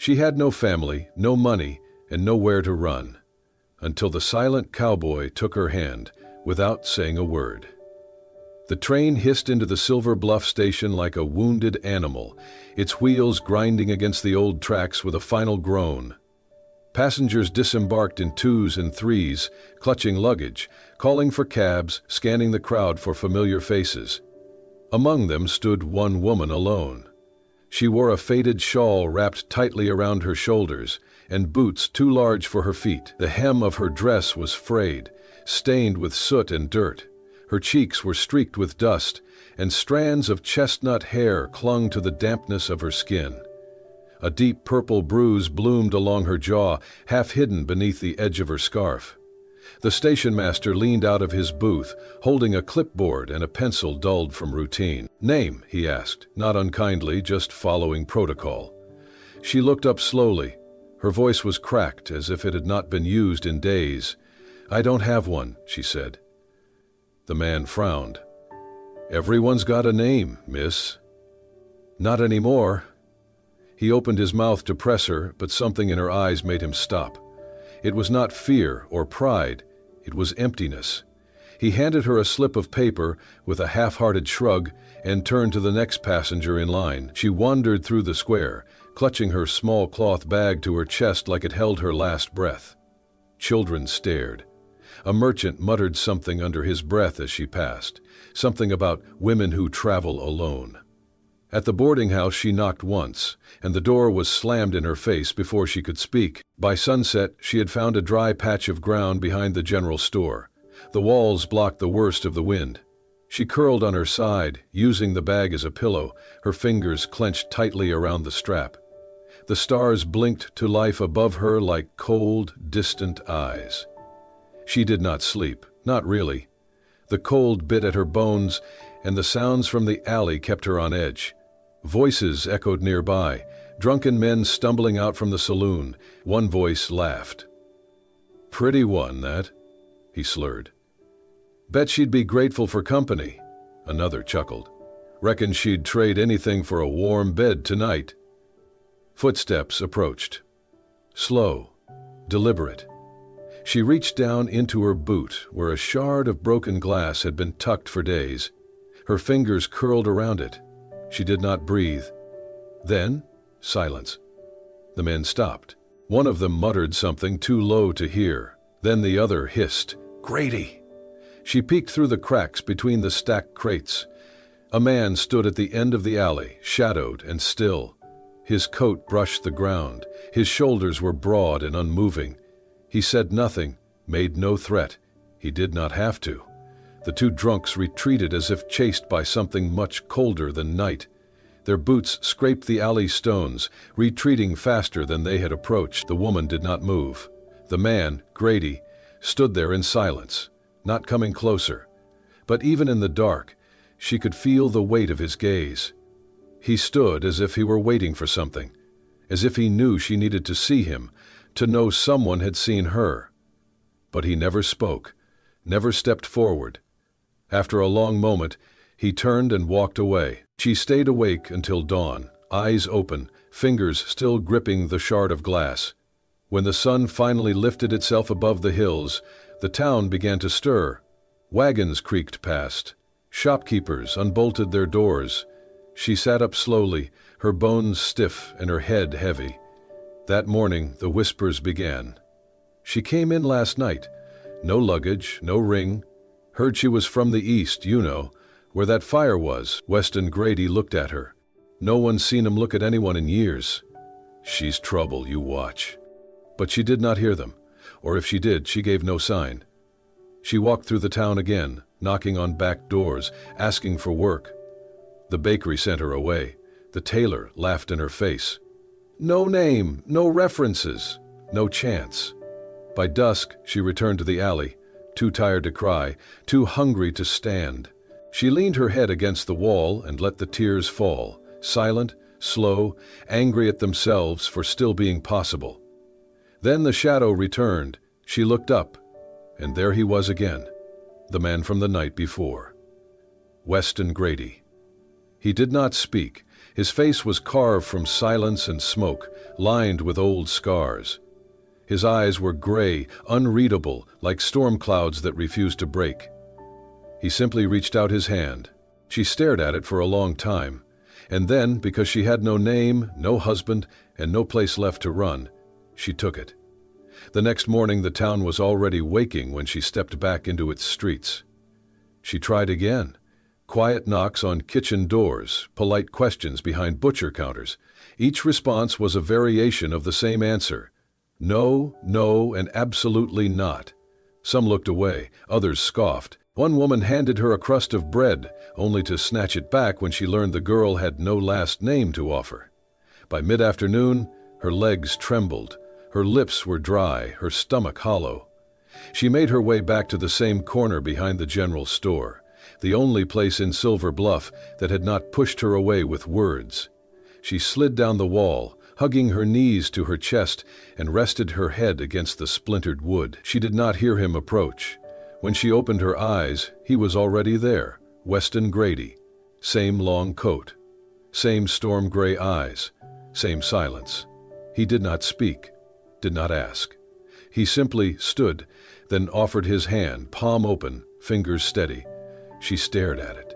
She had no family, no money, and nowhere to run, until the silent cowboy took her hand without saying a word. The train hissed into the Silver Bluff station like a wounded animal, its wheels grinding against the old tracks with a final groan. Passengers disembarked in twos and threes, clutching luggage, calling for cabs, scanning the crowd for familiar faces. Among them stood one woman alone. She wore a faded shawl wrapped tightly around her shoulders, and boots too large for her feet. The hem of her dress was frayed, stained with soot and dirt. Her cheeks were streaked with dust, and strands of chestnut hair clung to the dampness of her skin. A deep purple bruise bloomed along her jaw, half hidden beneath the edge of her scarf. The station master leaned out of his booth, holding a clipboard and a pencil dulled from routine. "Name?" he asked, not unkindly, just following protocol. She looked up slowly. Her voice was cracked, as if it had not been used in days. "I don't have one," she said. The man frowned. "Everyone's got a name, miss." "Not anymore." He opened his mouth to press her, but something in her eyes made him stop. It was not fear or pride, it was emptiness. He handed her a slip of paper with a half-hearted shrug and turned to the next passenger in line. She wandered through the square, clutching her small cloth bag to her chest like it held her last breath. Children stared. A merchant muttered something under his breath as she passed, something about women who travel alone. At the boarding house she knocked once, and the door was slammed in her face before she could speak. By sunset, she had found a dry patch of ground behind the general store. The walls blocked the worst of the wind. She curled on her side, using the bag as a pillow, her fingers clenched tightly around the strap. The stars blinked to life above her like cold, distant eyes. She did not sleep, not really. The cold bit at her bones, and the sounds from the alley kept her on edge. Voices echoed nearby, drunken men stumbling out from the saloon. One voice laughed. "Pretty one, that," he slurred. "Bet she'd be grateful for company," another chuckled. "Reckon she'd trade anything for a warm bed tonight." Footsteps approached. Slow, deliberate. She reached down into her boot, where a shard of broken glass had been tucked for days. Her fingers curled around it. She did not breathe. Then, silence. The men stopped. One of them muttered something too low to hear. Then the other hissed, "Grady!" She peeked through the cracks between the stacked crates. A man stood at the end of the alley, shadowed and still. His coat brushed the ground. His shoulders were broad and unmoving. He said nothing, made no threat. He did not have to. The two drunks retreated as if chased by something much colder than night. Their boots scraped the alley stones, retreating faster than they had approached. The woman did not move. The man, Grady, stood there in silence, not coming closer. But even in the dark, she could feel the weight of his gaze. He stood as if he were waiting for something, as if he knew she needed to see him, to know someone had seen her. But he never spoke, never stepped forward. After a long moment, he turned and walked away. She stayed awake until dawn, eyes open, fingers still gripping the shard of glass. When the sun finally lifted itself above the hills, the town began to stir. Wagons creaked past. Shopkeepers unbolted their doors. She sat up slowly, her bones stiff and her head heavy. That morning, the whispers began. "She came in last night. No luggage, no ring. Heard she was from the east, you know, where that fire was." Weston Grady looked at her. No one's seen him look at anyone in years. "She's trouble, you watch." But she did not hear them, or if she did, she gave no sign. She walked through the town again, knocking on back doors, asking for work. The bakery sent her away. The tailor laughed in her face. No name, no references, no chance. By dusk, she returned to the alley, too tired to cry, too hungry to stand. She leaned her head against the wall and let the tears fall, silent, slow, angry at themselves for still being possible. Then the shadow returned. She looked up, and there he was again, the man from the night before. Weston Grady. He did not speak. His face was carved from silence and smoke, lined with old scars. His eyes were gray, unreadable, like storm clouds that refused to break. He simply reached out his hand. She stared at it for a long time, and then, because she had no name, no husband, and no place left to run, she took it. The next morning the town was already waking when she stepped back into its streets. She tried again. Quiet knocks on kitchen doors, polite questions behind butcher counters. Each response was a variation of the same answer. No, no, and absolutely not. Some looked away, others scoffed. One woman handed her a crust of bread, only to snatch it back when she learned the girl had no last name to offer. By mid-afternoon, her legs trembled, her lips were dry, her stomach hollow. She made her way back to the same corner behind the general store, the only place in Silver Bluff that had not pushed her away with words. She slid down the wall, hugging her knees to her chest, and rested her head against the splintered wood. She did not hear him approach. When she opened her eyes, he was already there, Weston Grady. Same long coat, same storm gray eyes, same silence. He did not speak, did not ask. He simply stood, then offered his hand, palm open, fingers steady. She stared at it.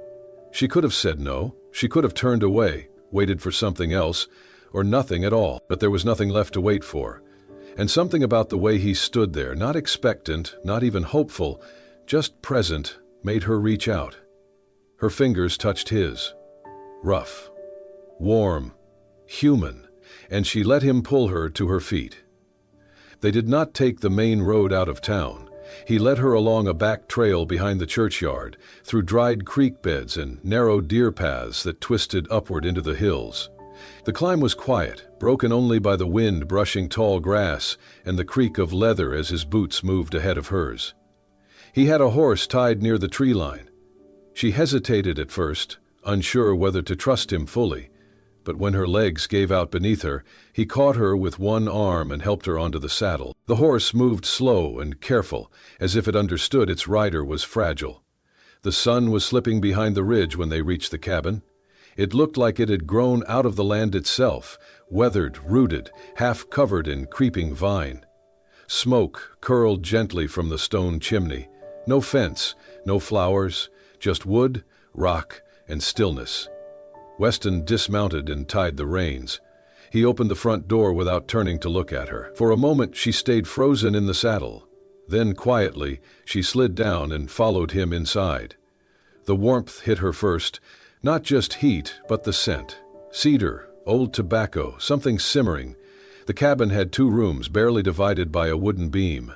She could have said no, she could have turned away, waited for something else, or nothing at all, but there was nothing left to wait for. And something about the way he stood there, not expectant, not even hopeful, just present, made her reach out. Her fingers touched his. Rough, warm, human, and she let him pull her to her feet. They did not take the main road out of town. He led her along a back trail behind the churchyard, through dried creek beds and narrow deer paths that twisted upward into the hills. The climb was quiet, broken only by the wind brushing tall grass and the creak of leather as his boots moved ahead of hers. He had a horse tied near the tree line. She hesitated at first, unsure whether to trust him fully, but when her legs gave out beneath her, he caught her with one arm and helped her onto the saddle. The horse moved slow and careful, as if it understood its rider was fragile. The sun was slipping behind the ridge when they reached the cabin. It looked like it had grown out of the land itself, weathered, rooted, half covered in creeping vine. Smoke curled gently from the stone chimney. No fence, no flowers, just wood, rock, and stillness. Weston dismounted and tied the reins. He opened the front door without turning to look at her. For a moment she stayed frozen in the saddle. Then quietly she slid down and followed him inside. The warmth hit her first, not just heat, but the scent. Cedar, old tobacco, something simmering. The cabin had 2 rooms barely divided by a wooden beam.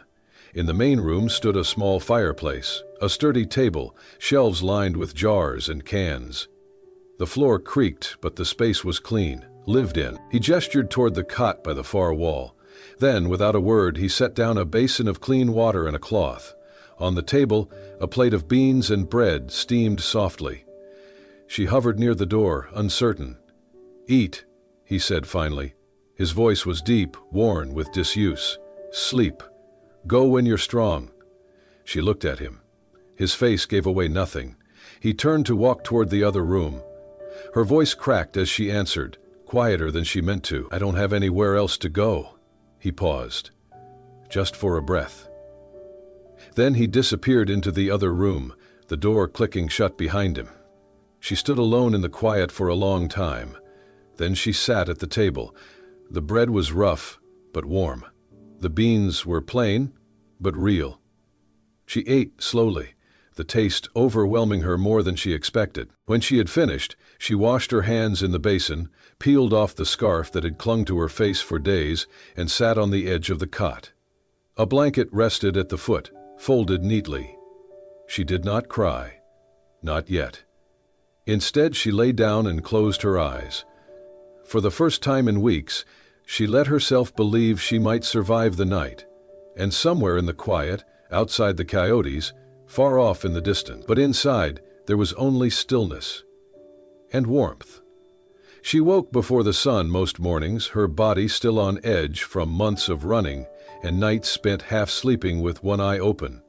In the main room stood a small fireplace, a sturdy table, shelves lined with jars and cans. The floor creaked, but the space was clean, lived in. He gestured toward the cot by the far wall. Then, without a word, he set down a basin of clean water and a cloth. On the table, a plate of beans and bread steamed softly. She hovered near the door, uncertain. "Eat," he said finally. His voice was deep, worn with disuse. "Sleep. Go when you're strong." She looked at him. His face gave away nothing. He turned to walk toward the other room. Her voice cracked as she answered, quieter than she meant to. "I don't have anywhere else to go." He paused, just for a breath. Then he disappeared into the other room, the door clicking shut behind him. She stood alone in the quiet for a long time. Then she sat at the table. The bread was rough, but warm. The beans were plain, but real. She ate slowly, the taste overwhelming her more than she expected. When she had finished, she washed her hands in the basin, peeled off the scarf that had clung to her face for days, and sat on the edge of the cot. A blanket rested at the foot, folded neatly. She did not cry. Not yet. Instead, she lay down and closed her eyes. For the first time in weeks, she let herself believe she might survive the night, and somewhere in the quiet, outside the coyotes, far off in the distance, but inside, there was only stillness and warmth. She woke before the sun most mornings, her body still on edge from months of running and nights spent half sleeping with one eye open.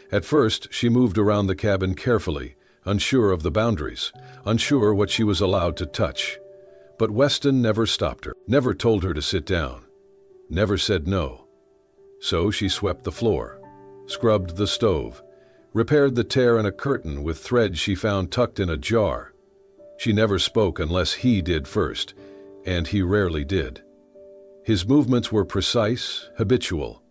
At first, she moved around the cabin carefully, unsure of the boundaries, unsure what she was allowed to touch. But Weston never stopped her, never told her to sit down, never said no. So she swept the floor, scrubbed the stove, repaired the tear in a curtain with thread she found tucked in a jar. She never spoke unless he did first, and he rarely did. His movements were precise, habitual.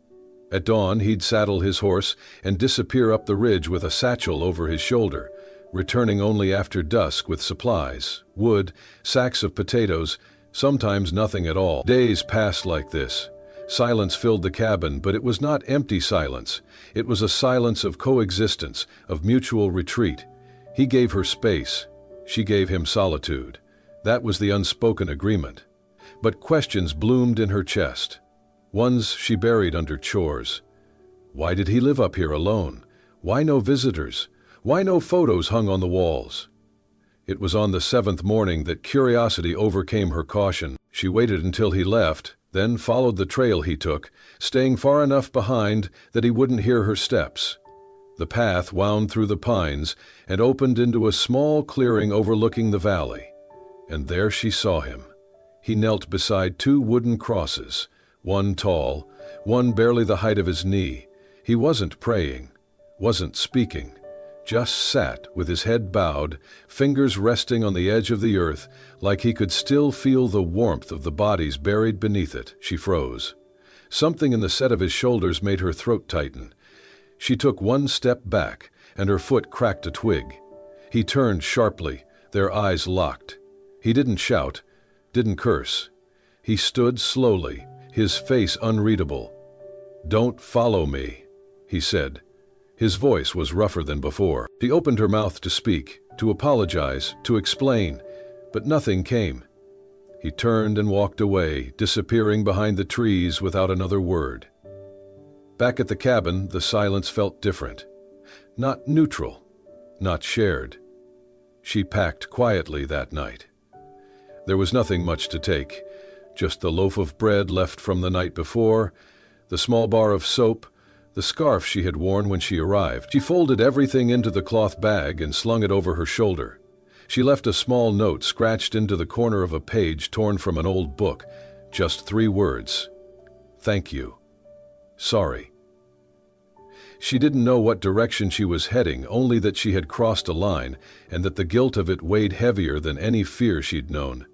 At dawn, he'd saddle his horse and disappear up the ridge with a satchel over his shoulder, returning only after dusk with supplies, wood, sacks of potatoes, sometimes nothing at all. Days passed like this. Silence filled the cabin, but it was not empty silence. It was a silence of coexistence, of mutual retreat. He gave her space. She gave him solitude. That was the unspoken agreement. But questions bloomed in her chest. Ones she buried under chores. Why did he live up here alone? Why no visitors? Why no photos hung on the walls? It was on the 7th morning that curiosity overcame her caution. She waited until he left, then followed the trail he took, staying far enough behind that he wouldn't hear her steps. The path wound through the pines and opened into a small clearing overlooking the valley. And there she saw him. He knelt beside 2 wooden crosses, one tall, one barely the height of his knee. He wasn't praying, wasn't speaking, just sat with his head bowed, fingers resting on the edge of the earth, like he could still feel the warmth of the bodies buried beneath it. She froze. Something in the set of his shoulders made her throat tighten. She took one step back, and her foot cracked a twig. He turned sharply, their eyes locked. He didn't shout, didn't curse. He stood slowly, his face unreadable. "Don't follow me," he said. His voice was rougher than before. She opened her mouth to speak, to apologize, to explain, but nothing came. He turned and walked away, disappearing behind the trees without another word. Back at the cabin, the silence felt different. Not neutral, not shared. She packed quietly that night. There was nothing much to take, just the loaf of bread left from the night before, the small bar of soap, the scarf she had worn when she arrived. She folded everything into the cloth bag and slung it over her shoulder. She left a small note scratched into the corner of a page torn from an old book, just 3 words. "Thank you. Sorry." She didn't know what direction she was heading, only that she had crossed a line, and that the guilt of it weighed heavier than any fear she'd known.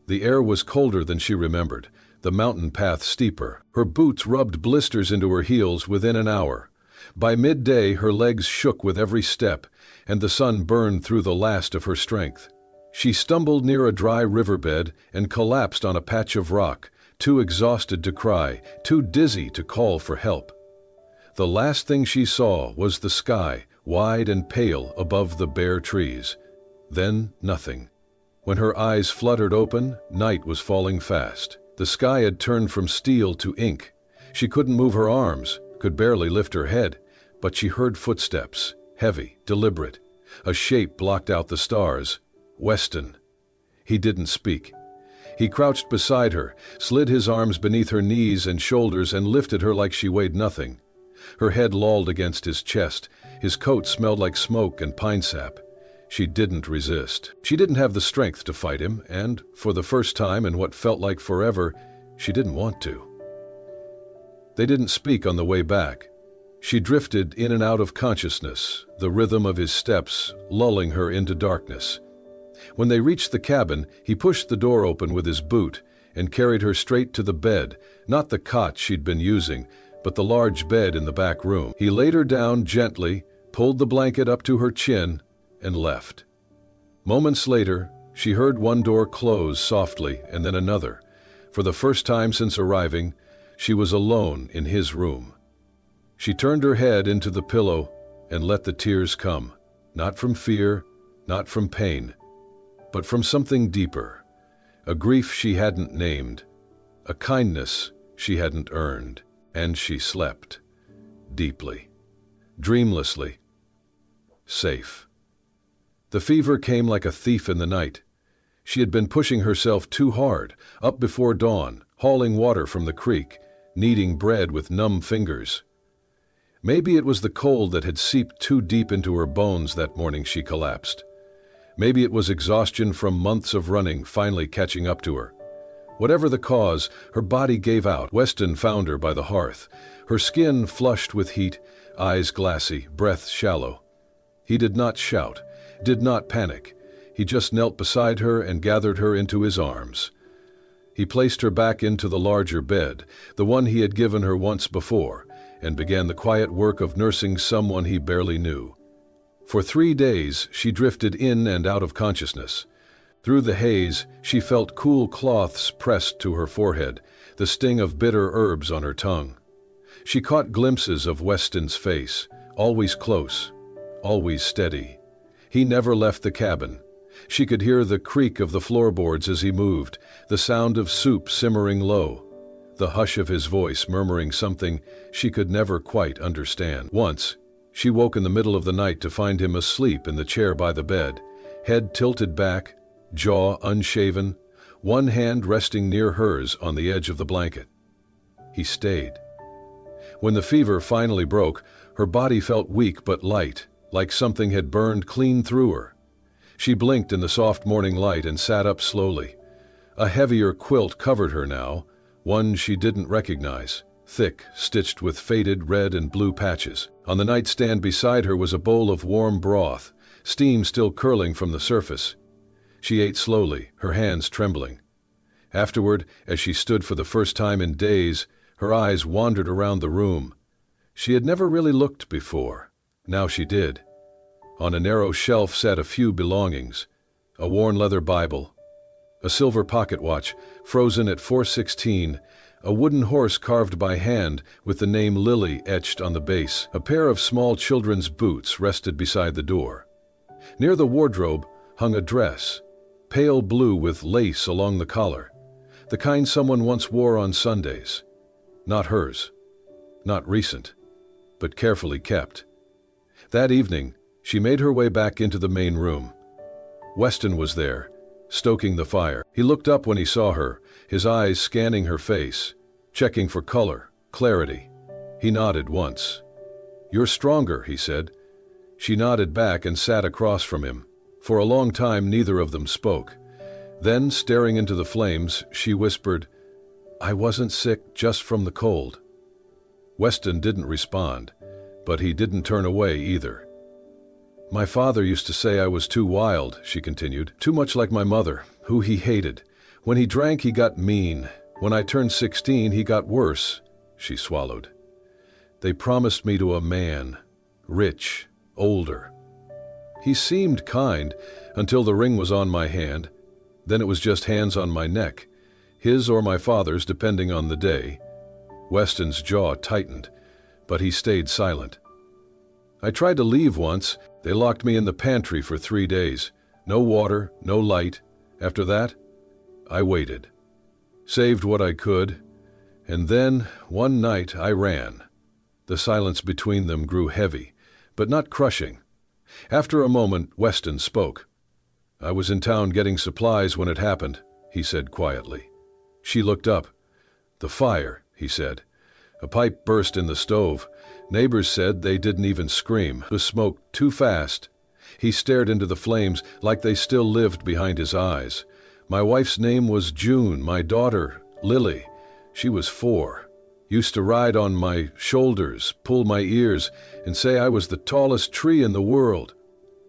The air was colder than she remembered, the mountain path steeper. Her boots rubbed blisters into her heels within an hour. By midday, her legs shook with every step, and the sun burned through the last of her strength. She stumbled near a dry riverbed and collapsed on a patch of rock, too exhausted to cry, too dizzy to call for help. The last thing she saw was the sky, wide and pale above the bare trees. Then nothing. When her eyes fluttered open, night was falling fast. The sky had turned from steel to ink. She couldn't move her arms, could barely lift her head, but she heard footsteps, heavy, deliberate. A shape blocked out the stars. Weston. He didn't speak. He crouched beside her, slid his arms beneath her knees and shoulders and lifted her like she weighed nothing. Her head lolled against his chest. His coat smelled like smoke and pine sap. She didn't resist. She didn't have the strength to fight him, and, for the first time in what felt like forever, she didn't want to. They didn't speak on the way back. She drifted in and out of consciousness, the rhythm of his steps lulling her into darkness. When they reached the cabin, he pushed the door open with his boot and carried her straight to the bed, not the cot she'd been using, but the large bed in the back room. He laid her down gently, pulled the blanket up to her chin, and left. Moments later, she heard one door close softly and then another. For the first time since arriving, she was alone in his room. She turned her head into the pillow and let the tears come, not from fear, not from pain, but from something deeper, a grief she hadn't named, a kindness she hadn't earned. And she slept, deeply, dreamlessly, safe. The fever came like a thief in the night. She had been pushing herself too hard, up before dawn, hauling water from the creek, kneading bread with numb fingers. Maybe it was the cold that had seeped too deep into her bones that morning she collapsed. Maybe it was exhaustion from months of running finally catching up to her. Whatever the cause, her body gave out. Weston found her by the hearth, her skin flushed with heat, eyes glassy, breath shallow. He did not shout, did not panic. He just knelt beside her and gathered her into his arms. He placed her back into the larger bed, the one he had given her once before, and began the quiet work of nursing someone he barely knew. For 3 days, she drifted in and out of consciousness. Through the haze, she felt cool cloths pressed to her forehead, the sting of bitter herbs on her tongue. She caught glimpses of Weston's face, always close, always steady. He never left the cabin. She could hear the creak of the floorboards as he moved, the sound of soup simmering low, the hush of his voice murmuring something she could never quite understand. Once, she woke in the middle of the night to find him asleep in the chair by the bed, head tilted back, jaw unshaven, one hand resting near hers on the edge of the blanket. He stayed. When the fever finally broke, her body felt weak but light, like something had burned clean through her. She blinked in the soft morning light and sat up slowly. A heavier quilt covered her now, one she didn't recognize, thick, stitched with faded red and blue patches. On the nightstand beside her was a bowl of warm broth, steam still curling from the surface. She ate slowly, her hands trembling. Afterward, as she stood for the first time in days, her eyes wandered around the room. She had never really looked before. Now she did. On a narrow shelf sat a few belongings: a worn leather Bible, a silver pocket watch frozen at 4:16, a wooden horse carved by hand with the name Lily etched on the base. A pair of small children's boots rested beside the door. Near the wardrobe hung a dress, pale blue with lace along the collar, the kind someone once wore on Sundays. Not hers, not recent, but carefully kept. That evening, she made her way back into the main room. Weston was there, stoking the fire. He looked up when he saw her, his eyes scanning her face, checking for color, clarity. He nodded once. "You're stronger," he said. She nodded back and sat across from him. For a long time, neither of them spoke. Then, staring into the flames, she whispered, "I wasn't sick, just from the cold." Weston didn't respond, but he didn't turn away either. "My father used to say I was too wild," she continued, "too much like my mother, who he hated. When he drank, he got mean. When I turned 16, he got worse." She swallowed. "They promised me to a man, rich, older. He seemed kind until the ring was on my hand. Then it was just hands on my neck, his or my father's depending on the day." Weston's jaw tightened, but he stayed silent. "I tried to leave once. They locked me in the pantry for 3 days. No water, no light. After that, I waited. Saved what I could. And then, one night, I ran." The silence between them grew heavy, but not crushing. After a moment, Weston spoke. "I was in town getting supplies when it happened," he said quietly. She looked up. "The fire," he said. "A pipe burst in the stove. Neighbors said they didn't even scream. The smoke too fast." He stared into the flames like they still lived behind his eyes. "My wife's name was June, my daughter, Lily. She was 4. Used to ride on my shoulders, pull my ears, and say I was the tallest tree in the world."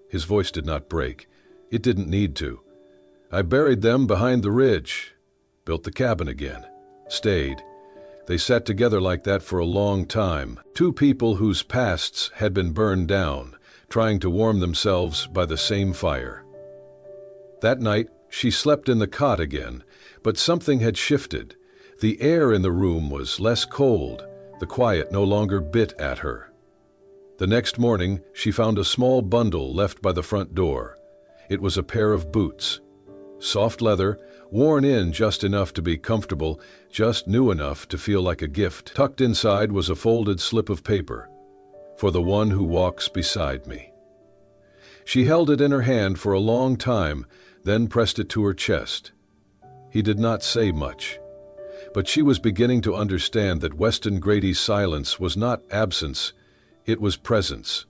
His voice did not break. It didn't need to. "I buried them behind the ridge. Built the cabin again. Stayed. They sat together like that for a long time. 2 people whose pasts had been burned down, trying to warm themselves by the same fire." That night, she slept in the cot again, but something had shifted. The air in the room was less cold. The quiet no longer bit at her. The next morning, she found a small bundle left by the front door. It was a pair of boots. Soft leather, worn in just enough to be comfortable, just new enough to feel like a gift. Tucked inside was a folded slip of paper. "For the one who walks beside me." She held it in her hand for a long time, then pressed it to her chest. He did not say much, but she was beginning to understand that Weston Grady's silence was not absence, it was presence,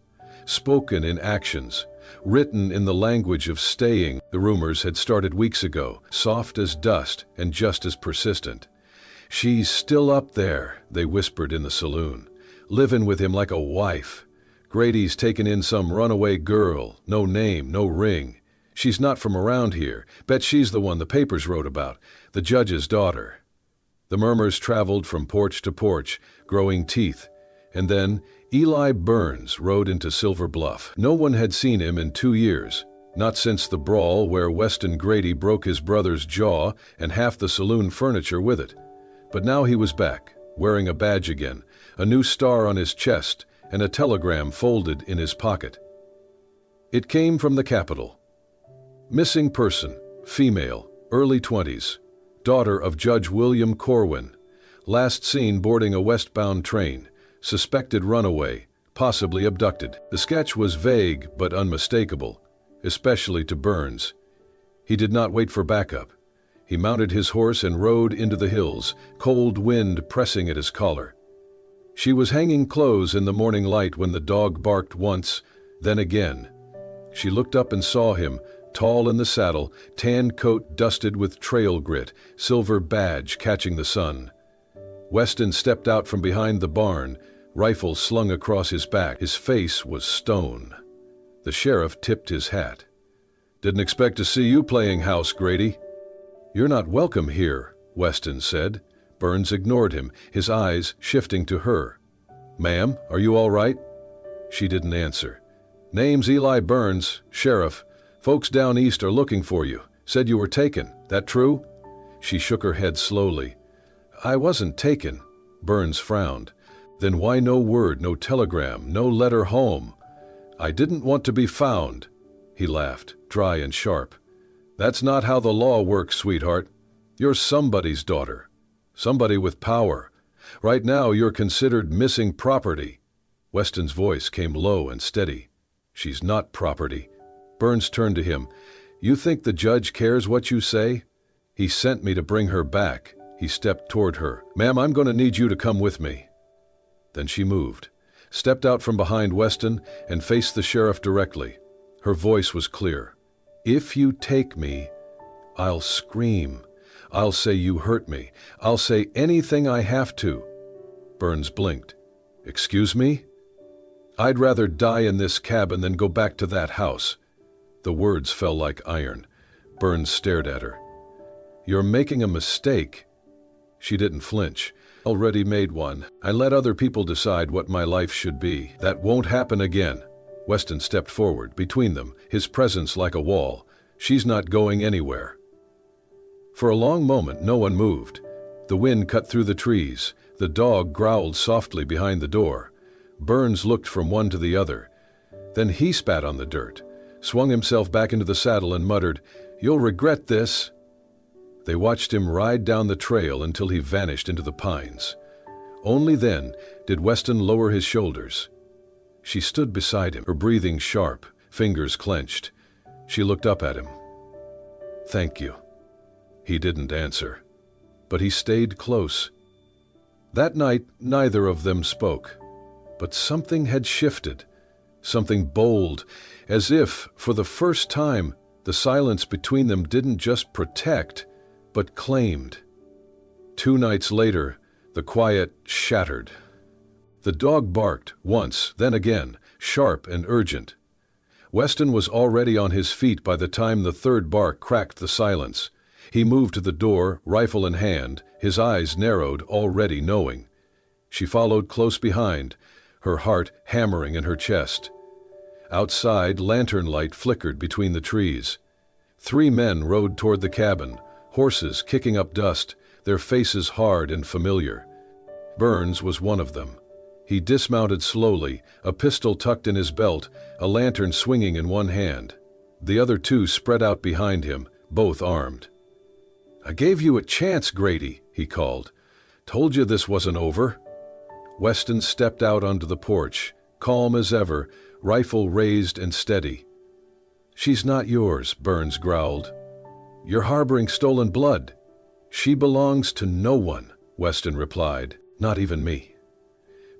spoken in actions, written in the language of staying. The rumors had started weeks ago, soft as dust and just as persistent. "She's still up there," they whispered in the saloon, "living with him like a wife. Grady's taken in some runaway girl, no name, no ring. She's not from around here. Bet she's the one the papers wrote about, the judge's daughter." The murmurs traveled from porch to porch, growing teeth, and then Eli Burns rode into Silver Bluff. No one had seen him in 2 years, not since the brawl where Weston Grady broke his brother's jaw and half the saloon furniture with it. But now he was back, wearing a badge again, a new star on his chest, and a telegram folded in his pocket. It came from the capital. Missing person, female, early 20s, daughter of Judge William Corwin, last seen boarding a westbound train, suspected runaway, possibly abducted. The sketch was vague but unmistakable, especially to Burns. He did not wait for backup. He mounted his horse and rode into the hills, cold wind pressing at his collar. She was hanging clothes in the morning light when the dog barked once, then again. She looked up and saw him, tall in the saddle, tan coat dusted with trail grit, silver badge catching the sun. Weston stepped out from behind the barn, rifle slung across his back. His face was stone. The sheriff tipped his hat. "Didn't expect to see you playing house, Grady." "You're not welcome here," Weston said. Burns ignored him, his eyes shifting to her. "Ma'am, are you all right?" She didn't answer. "Name's Eli Burns, sheriff. Folks down east are looking for you. Said you were taken. That true?" She shook her head slowly. "I wasn't taken." Burns frowned. "Then why no word, no telegram, no letter home?" "I didn't want to be found." He laughed, dry and sharp. "That's not how the law works, sweetheart. You're somebody's daughter. Somebody with power. Right now you're considered missing property." Weston's voice came low and steady. "She's not property." Burns turned to him. "You think the judge cares what you say? He sent me to bring her back." He stepped toward her. "Ma'am, I'm going to need you to come with me." Then she moved, stepped out from behind Weston, and faced the sheriff directly. Her voice was clear. "If you take me, I'll scream. I'll say you hurt me. I'll say anything I have to." Burns blinked. "Excuse me?" "I'd rather die in this cabin than go back to that house." The words fell like iron. Burns stared at her. "You're making a mistake." She didn't flinch. "Already made one. I let other people decide what my life should be. That won't happen again." Weston stepped forward, between them, his presence like a wall. "She's not going anywhere." For a long moment, no one moved. The wind cut through the trees. The dog growled softly behind the door. Burns looked from one to the other. Then he spat on the dirt, swung himself back into the saddle and muttered, "You'll regret this." They watched him ride down the trail until he vanished into the pines. Only then did Weston lower his shoulders. She stood beside him, her breathing sharp, fingers clenched. She looked up at him. "Thank you." He didn't answer, but he stayed close. That night, neither of them spoke, but something had shifted, something bold, as if, for the first time, the silence between them didn't just protect, but claimed. 2 nights later, the quiet shattered. The dog barked, once, then again, sharp and urgent. Weston was already on his feet by the time the third bark cracked the silence. He moved to the door, rifle in hand, his eyes narrowed, already knowing. She followed close behind, her heart hammering in her chest. Outside, lantern light flickered between the trees. 3 men rode toward the cabin, horses kicking up dust, their faces hard and familiar. Burns was one of them. He dismounted slowly, a pistol tucked in his belt, a lantern swinging in one hand. The other 2 spread out behind him, both armed. "I gave you a chance, Grady," he called. "Told you this wasn't over." Weston stepped out onto the porch, calm as ever, rifle raised and steady. "She's not yours," Burns growled. "You're harboring stolen blood." "She belongs to no one," Weston replied, "not even me."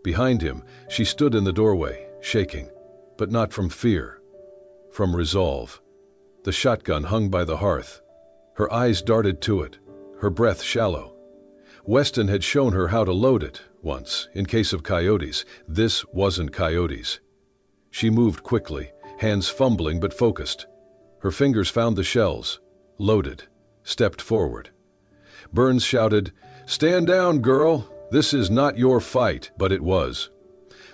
Behind him, she stood in the doorway, shaking, but not from fear. from resolve. The shotgun hung by the hearth. Her eyes darted to it, her breath shallow. Weston had shown her how to load it once, in case of coyotes. This wasn't coyotes. She moved quickly, hands fumbling but focused. Her fingers found the shells, loaded, stepped forward. Burns shouted, "Stand down, girl! This is not your fight," but it was.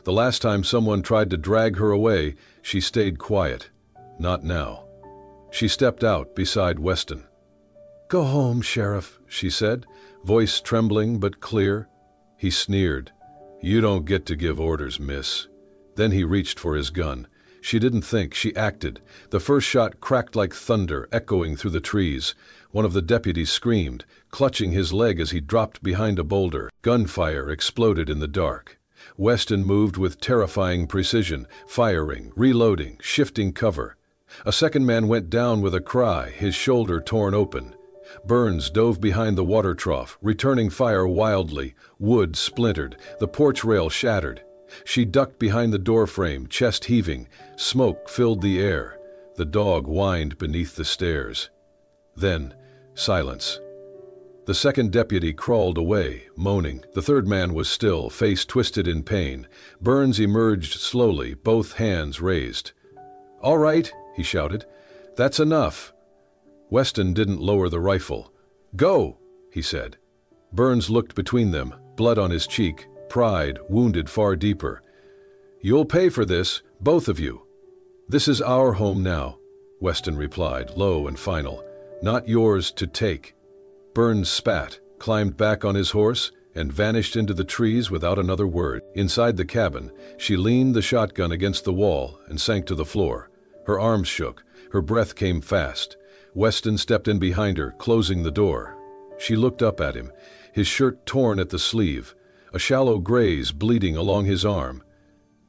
The last time someone tried to drag her away, she stayed quiet. Not now. She stepped out beside Weston. "Go home, Sheriff," she said, voice trembling but clear. He sneered. "You don't get to give orders, miss." Then he reached for his gun. She didn't think, she acted. The first shot cracked like thunder, echoing through the trees. One of the deputies screamed, clutching his leg as he dropped behind a boulder. Gunfire exploded in the dark. Weston moved with terrifying precision, firing, reloading, shifting cover. A second man went down with a cry, his shoulder torn open. Burns dove behind the water trough, returning fire wildly. Wood splintered, the porch rail shattered. She ducked behind the doorframe, chest heaving. Smoke filled the air. The dog whined beneath the stairs. Then, silence. The second deputy crawled away, moaning. The third man was still, face twisted in pain. Burns emerged slowly, both hands raised. "All right," he shouted. "That's enough." Weston didn't lower the rifle. "Go," he said. Burns looked between them, blood on his cheek, pride wounded far deeper. "You'll pay for this, both of you." "This is our home now," Weston replied, low and final. "Not yours to take." Burns spat, climbed back on his horse, and vanished into the trees without another word. Inside the cabin, she leaned the shotgun against the wall and sank to the floor. Her arms shook, her breath came fast. Weston stepped in behind her, closing the door. She looked up at him, his shirt torn at the sleeve, a shallow graze bleeding along his arm.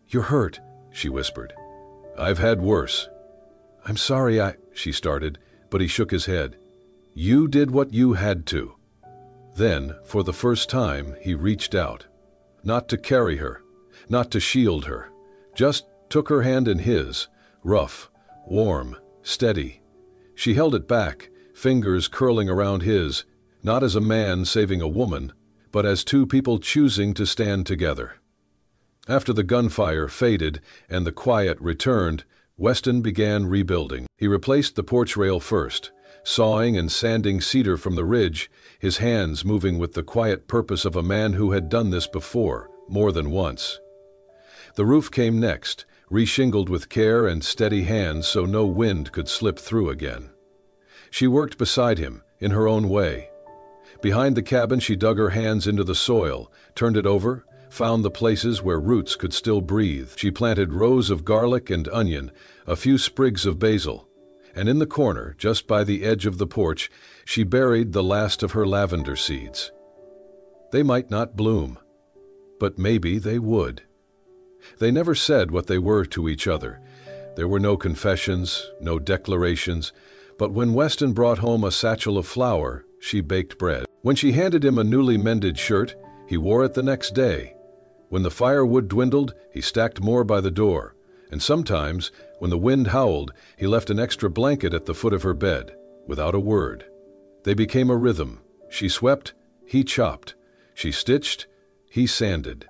"You're hurt," she whispered. "I've had worse." "I'm sorry she started, but he shook his head. "You did what you had to." Then, for the first time, he reached out. Not to carry her, not to shield her, just took her hand in his, rough, warm, steady. She held it back, fingers curling around his, not as a man saving a woman, but as two people choosing to stand together. After the gunfire faded and the quiet returned, Weston began rebuilding. He replaced the porch rail first, sawing and sanding cedar from the ridge, his hands moving with the quiet purpose of a man who had done this before, more than once. The roof came next, reshingled with care and steady hands so no wind could slip through again. She worked beside him, in her own way. Behind the cabin she dug her hands into the soil, turned it over, found the places where roots could still breathe. She planted rows of garlic and onion, a few sprigs of basil, and in the corner, just by the edge of the porch, she buried the last of her lavender seeds. They might not bloom, but maybe they would. They never said what they were to each other. There were no confessions, no declarations, but when Weston brought home a satchel of flour, she baked bread. When she handed him a newly mended shirt, he wore it the next day. When the firewood dwindled, he stacked more by the door, and sometimes, when the wind howled, he left an extra blanket at the foot of her bed, without a word. They became a rhythm. She swept, he chopped. She stitched, he sanded.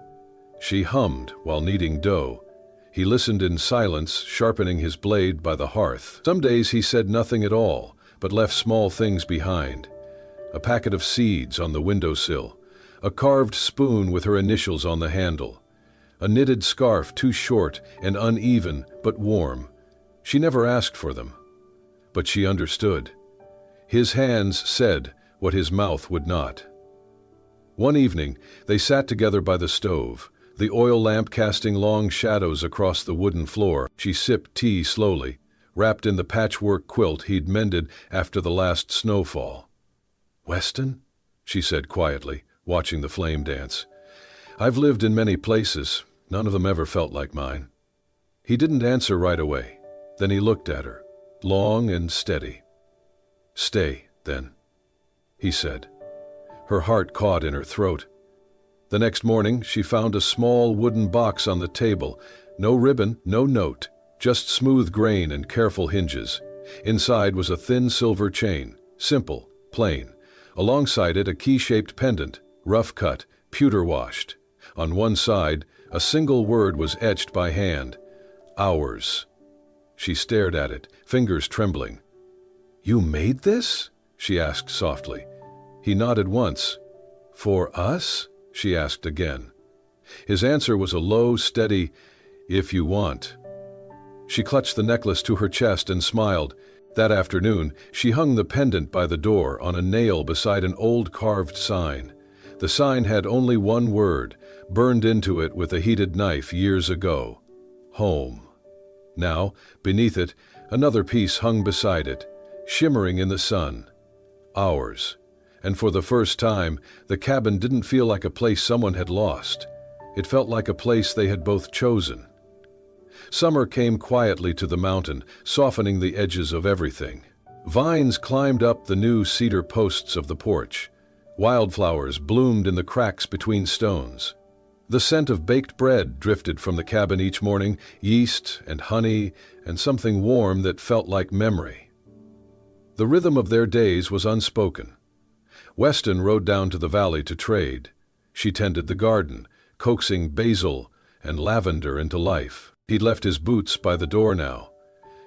She hummed while kneading dough. He listened in silence, sharpening his blade by the hearth. Some days he said nothing at all, but left small things behind. A packet of seeds on the windowsill, a carved spoon with her initials on the handle, a knitted scarf too short and uneven but warm. She never asked for them, but she understood. His hands said what his mouth would not. One evening, they sat together by the stove, the oil lamp casting long shadows across the wooden floor. She sipped tea slowly, wrapped in the patchwork quilt he'd mended after the last snowfall. "Weston?" she said quietly, watching the flame dance. "I've lived in many places. None of them ever felt like mine." He didn't answer right away. Then he looked at her, long and steady. "Stay, then," he said. Her heart caught in her throat. The next morning, she found a small wooden box on the table. No ribbon, no note, just smooth grain and careful hinges. Inside was a thin silver chain, simple, plain. Alongside it a key-shaped pendant, rough cut, pewter washed. On one side, a single word was etched by hand, "Ours." She stared at it, fingers trembling. "You made this?" she asked softly. He nodded once. "For us?" she asked again. His answer was a low, steady, "If you want." She clutched the necklace to her chest and smiled. That afternoon, she hung the pendant by the door on a nail beside an old carved sign. The sign had only one word, burned into it with a heated knife years ago: home. Now, beneath it, another piece hung beside it, shimmering in the sun: ours. And for the first time, the cabin didn't feel like a place someone had lost. It felt like a place they had both chosen. Summer came quietly to the mountain, softening the edges of everything. Vines climbed up the new cedar posts of the porch. Wildflowers bloomed in the cracks between stones. The scent of baked bread drifted from the cabin each morning, yeast and honey and something warm that felt like memory. The rhythm of their days was unspoken. Weston rode down to the valley to trade. She tended the garden, coaxing basil and lavender into life. He'd left his boots by the door now.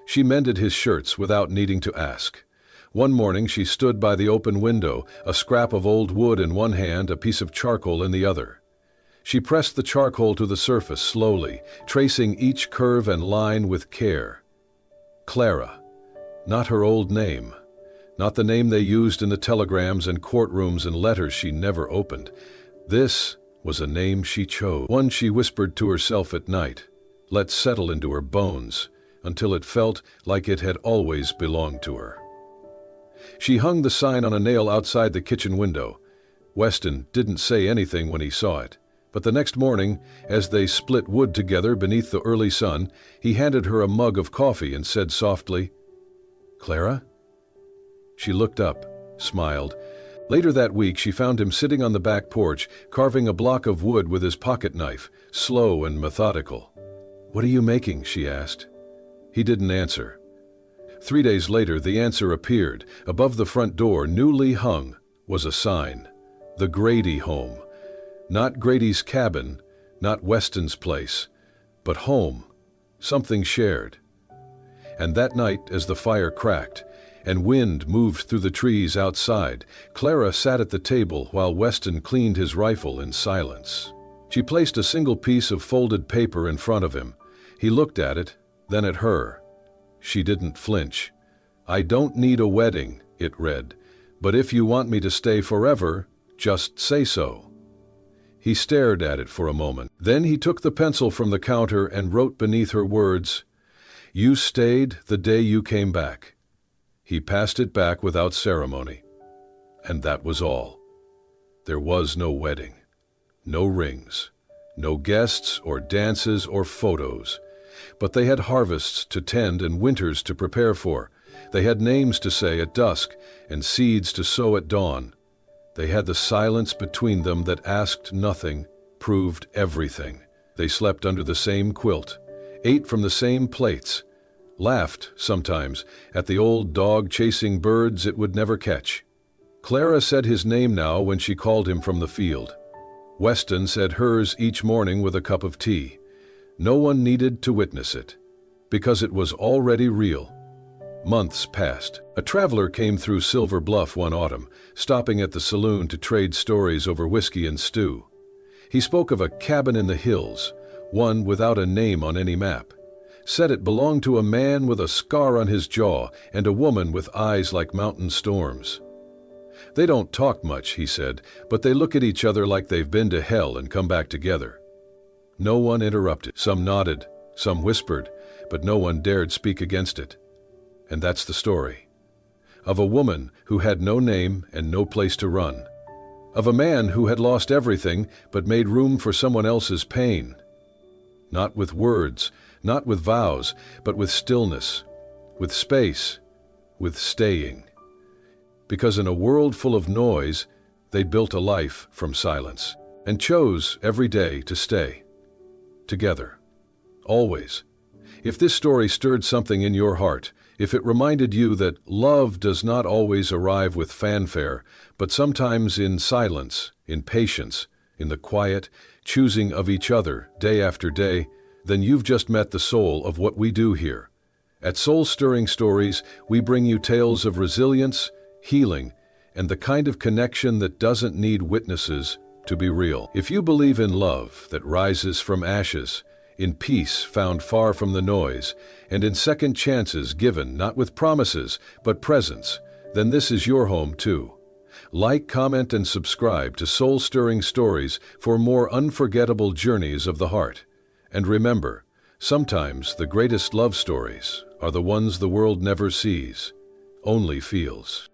She mended his shirts without needing to ask. One morning she stood by the open window, a scrap of old wood in one hand, a piece of charcoal in the other. She pressed the charcoal to the surface slowly, tracing each curve and line with care. Clara. Not her old name. Not the name they used in the telegrams and courtrooms and letters she never opened. This was a name she chose, one she whispered to herself at night, let settle into her bones, until it felt like it had always belonged to her. She hung the sign on a nail outside the kitchen window. Weston didn't say anything when he saw it, but the next morning, as they split wood together beneath the early sun, he handed her a mug of coffee and said softly, "Clara?" She looked up, smiled. Later that week, she found him sitting on the back porch, carving a block of wood with his pocket knife, slow and methodical. "What are you making?" she asked. He didn't answer. 3 days later, the answer appeared. Above the front door, newly hung, was a sign: the Grady home. Not Grady's cabin, not Weston's place, but home, something shared. And that night, as the fire cracked and wind moved through the trees outside, Clara sat at the table while Weston cleaned his rifle in silence. She placed a single piece of folded paper in front of him. He looked at it, then at her. She didn't flinch. "I don't need a wedding," it read, "but if you want me to stay forever, just say so." He stared at it for a moment. Then he took the pencil from the counter and wrote beneath her words, "You stayed the day you came back." He passed it back without ceremony. And that was all. There was no wedding, no rings, no guests or dances or photos. But they had harvests to tend and winters to prepare for. They had names to say at dusk and seeds to sow at dawn. They had the silence between them that asked nothing, proved everything. They slept under the same quilt, ate from the same plates, laughed, sometimes, at the old dog chasing birds it would never catch. Clara said his name now when she called him from the field. Weston said hers each morning with a cup of tea. No one needed to witness it, because it was already real. Months passed. A traveler came through Silver Bluff one autumn, stopping at the saloon to trade stories over whiskey and stew. He spoke of a cabin in the hills, one without a name on any map. Said it belonged to a man with a scar on his jaw and a woman with eyes like mountain storms. "They don't talk much," he said, "but they look at each other like they've been to hell and come back together." No one interrupted. Some nodded, some whispered, but no one dared speak against it. And that's the story. Of a woman who had no name and no place to run. Of a man who had lost everything but made room for someone else's pain. Not with words, not with vows, but with stillness, with space, with staying. Because in a world full of noise, they'd built a life from silence and chose every day to stay. Together. Always. If this story stirred something in your heart, if it reminded you that love does not always arrive with fanfare, but sometimes in silence, in patience, in the quiet choosing of each other day after day, then you've just met the soul of what we do here. At Soul-Stirring Stories, we bring you tales of resilience, healing, and the kind of connection that doesn't need witnesses to be real. If you believe in love that rises from ashes, in peace found far from the noise, and in second chances given not with promises but presence, then this is your home too. Like, comment, and subscribe to Soul-Stirring Stories for more unforgettable journeys of the heart. And remember, sometimes the greatest love stories are the ones the world never sees, only feels.